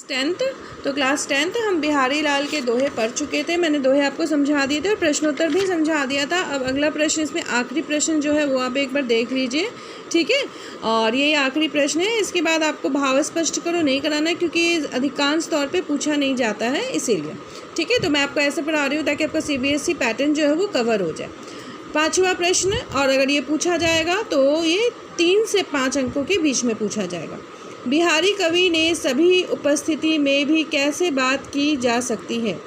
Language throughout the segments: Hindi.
10th। तो क्लास 10th हम बिहारी लाल के दोहे पढ़ चुके थे। मैंने दोहे आपको समझा दिए थे और प्रश्नोत्तर भी समझा दिया था। अब अगला प्रश्न, इसमें आखिरी प्रश्न जो है वो आप एक बार देख लीजिए, ठीक है। और ये आखिरी प्रश्न है, इसके बाद आपको भाव स्पष्ट करो नहीं कराना है, क्योंकि अधिकांश तौर पे पूछा नहीं जाता है, इसीलिए, ठीक है। तो मैं आपको ऐसे पढ़ा रही हूँ ताकि आपका CBSE पैटर्न जो है वो कवर हो जाए। 5वां प्रश्न, और अगर ये पूछा जाएगा तो ये 3 से 5 अंकों के बीच में पूछा जाएगा। बिहारी कवि ने सभी उपस्थिति में भी कैसे बात की जा सकती है?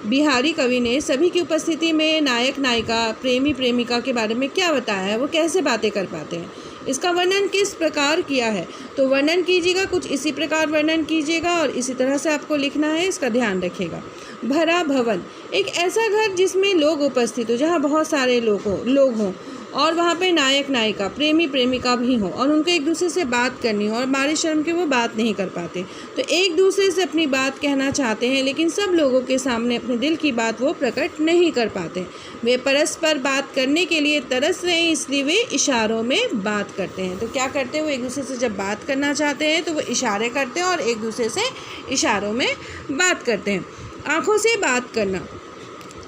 बिहारी कवि ने सभी की उपस्थिति में नायक नायिका, प्रेमी प्रेमिका के बारे में क्या बताया है, वो कैसे बातें कर पाते हैं, इसका वर्णन किस प्रकार किया है? तो वर्णन कीजिएगा, कुछ इसी प्रकार वर्णन कीजिएगा और इसी तरह से आपको लिखना है, इसका ध्यान रखिएगा। भरा भवन, एक ऐसा घर जिसमें लोग उपस्थित हो, जहाँ बहुत सारे लोग हों और वहाँ पे नायक नायिका, प्रेमी प्रेमिका भी हो और उनको एक दूसरे से बात करनी हो और मारे शर्म के वो बात नहीं कर पाते, तो एक दूसरे से अपनी बात कहना चाहते हैं, लेकिन सब लोगों के सामने अपने दिल की बात वो प्रकट नहीं कर पाते। वे परस्पर बात करने के लिए तरस रहे हैं, इसलिए वे इशारों में बात करते हैं। तो क्या करते हैं, वो एक दूसरे से जब बात करना चाहते हैं तो वो इशारे करते हैं और एक दूसरे से इशारों में बात करते हैं। आँखों से बात करना,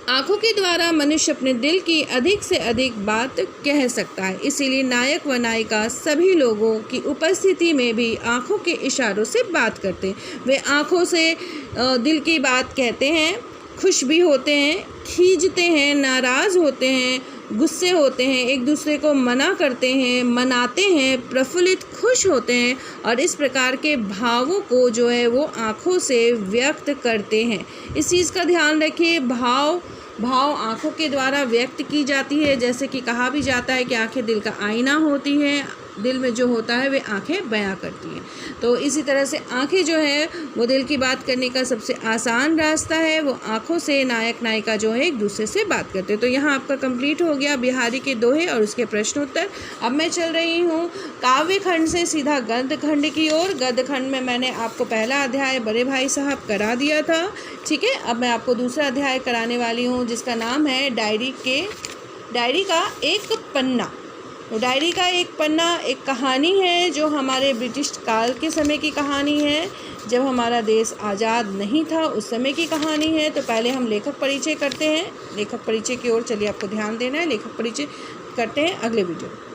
आँखों के द्वारा मनुष्य अपने दिल की अधिक से अधिक बात कह सकता है, इसीलिए नायक व नायिका सभी लोगों की उपस्थिति में भी आँखों के इशारों से बात करते हैं। वे आँखों से दिल की बात कहते हैं, खुश भी होते हैं, खींचते हैं, नाराज़ होते हैं, गुस्से होते हैं, एक दूसरे को मना करते हैं, मनाते हैं, प्रफुल्लित, खुश होते हैं और इस प्रकार के भावों को जो है वो आँखों से व्यक्त करते हैं। इस चीज़ का ध्यान रखिए, भाव आँखों के द्वारा व्यक्त की जाती है। जैसे कि कहा भी जाता है कि आँखें दिल का आईना होती हैं, दिल में जो होता है वे आँखें बयां करती हैं। तो इसी तरह से आँखें जो है वो दिल की बात करने का सबसे आसान रास्ता है, वो आँखों से नायक नायिका जो है एक दूसरे से बात करते हैं। तो यहाँ आपका कंप्लीट हो गया बिहारी के दोहे और उसके प्रश्नोत्तर। अब मैं चल रही हूँ काव्य खंड से सीधा गद्य खंड की ओर। गद्य खंड में मैंने आपको पहला अध्याय बड़े भाई साहब करा दिया था, ठीक है। अब मैं आपको दूसरा अध्याय कराने वाली हूँ, जिसका नाम है डायरी का एक पन्ना। तो डायरी का एक पन्ना एक कहानी है जो हमारे ब्रिटिश काल के समय की कहानी है, जब हमारा देश आज़ाद नहीं था उस समय की कहानी है। तो पहले हम लेखक परिचय करते हैं। लेखक परिचय की ओर चलिए, आपको ध्यान देना है। लेखक परिचय करते हैं अगले वीडियो।